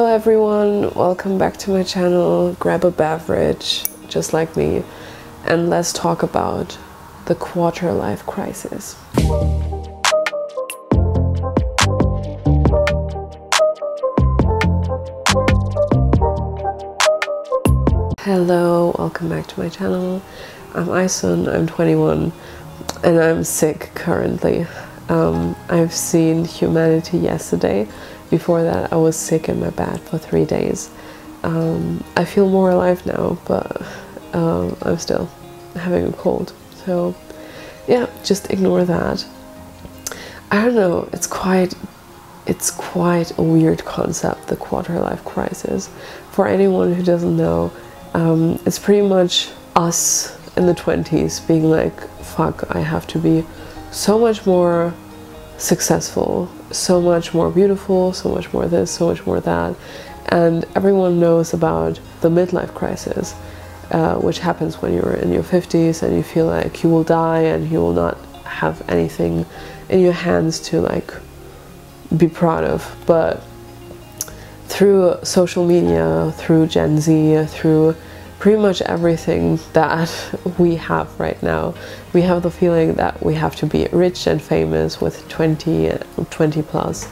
Hello everyone, welcome back to my channel. Grab a beverage, just like me, and let's talk about the quarter-life crisis. Hello, welcome back to my channel. I'm Aysun, I'm 21, and I'm sick currently. I've seen humanity yesterday. Before that, I was sick in my bed for 3 days. I feel more alive now, but I'm still having a cold. So yeah, just ignore that. I don't know, it's quite a weird concept, the quarter-life crisis. For anyone who doesn't know, it's pretty much us in the 20s being like, fuck, I have to be so much more successful, so much more beautiful, so much more this, so much more that. And everyone knows about the midlife crisis, which happens when you're in your 50s and you feel like you will die and you will not have anything in your hands to like be proud of. But through social media, through Gen Z, through pretty much everything that we have right now, we have the feeling that we have to be rich and famous with 20 plus,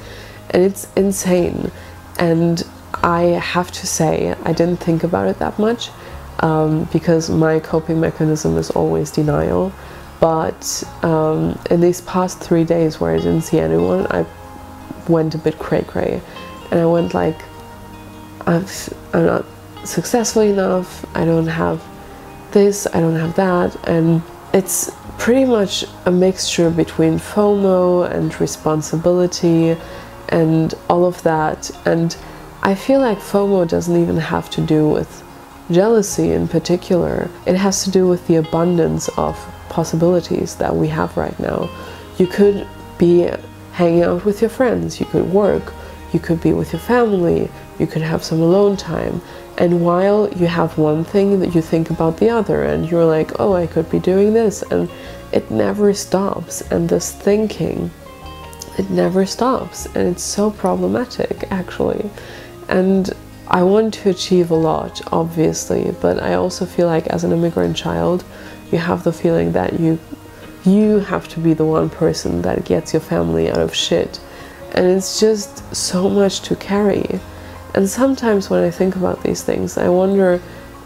and it's insane. And I have to say, I didn't think about it that much, because my coping mechanism is always denial. But in these past 3 days where I didn't see anyone, I went a bit cray-cray, and I went like, I'm not successful enough, I don't have this, I don't have that. And it's pretty much a mixture between FOMO and responsibility and all of that. And I feel like FOMO doesn't even have to do with jealousy in particular. It has to do with the abundance of possibilities that we have right now. You could be hanging out with your friends, you could work, you could be with your family, you could have some alone time. And while you have one thing, that you think about the other, and you're like, oh, I could be doing this, and it never stops. And this thinking, it never stops, and it's so problematic actually. And I want to achieve a lot, obviously, but I also feel like as an immigrant child, you have the feeling that you have to be the one person that gets your family out of shit, and it's just so much to carry. And sometimes when I think about these things, I wonder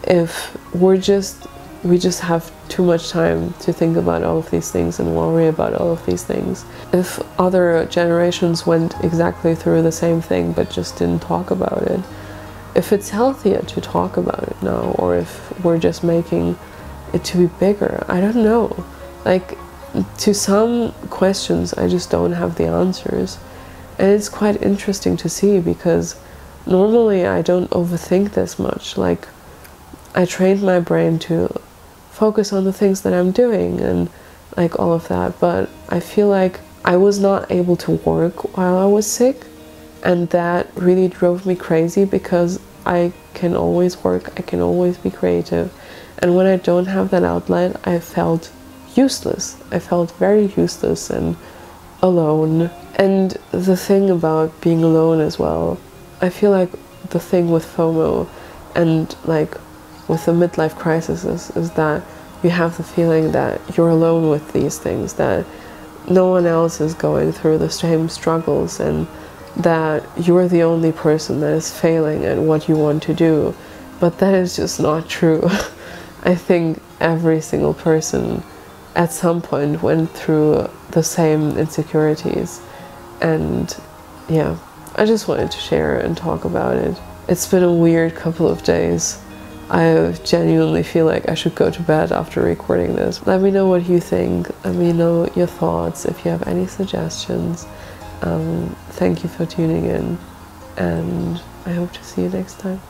if we just have too much time to think about all of these things and worry about all of these things. If other generations went exactly through the same thing but just didn't talk about it. If it's healthier to talk about it now, or if we're just making it to be bigger. I don't know. Like, to some questions, I just don't have the answers. And it's quite interesting to see, because normally I don't overthink this much. Like, I trained my brain to focus on the things that I'm doing and like all of that, but I feel like I was not able to work while I was sick, and that really drove me crazy, because I can always work, I can always be creative, and when I don't have that outlet, I felt useless. I felt very useless and alone. And the thing about being alone as well, I feel like the thing with FOMO and like with the midlife crisis is that you have the feeling that you're alone with these things, that no one else is going through the same struggles, and that you're the only person that is failing at what you want to do. But that is just not true. I think every single person at some point went through the same insecurities. And yeah, I just wanted to share and talk about it. It's been a weird couple of days. I genuinely feel like I should go to bed after recording this. Let me know what you think. Let me know your thoughts if you have any suggestions. Thank you for tuning in, and I hope to see you next time.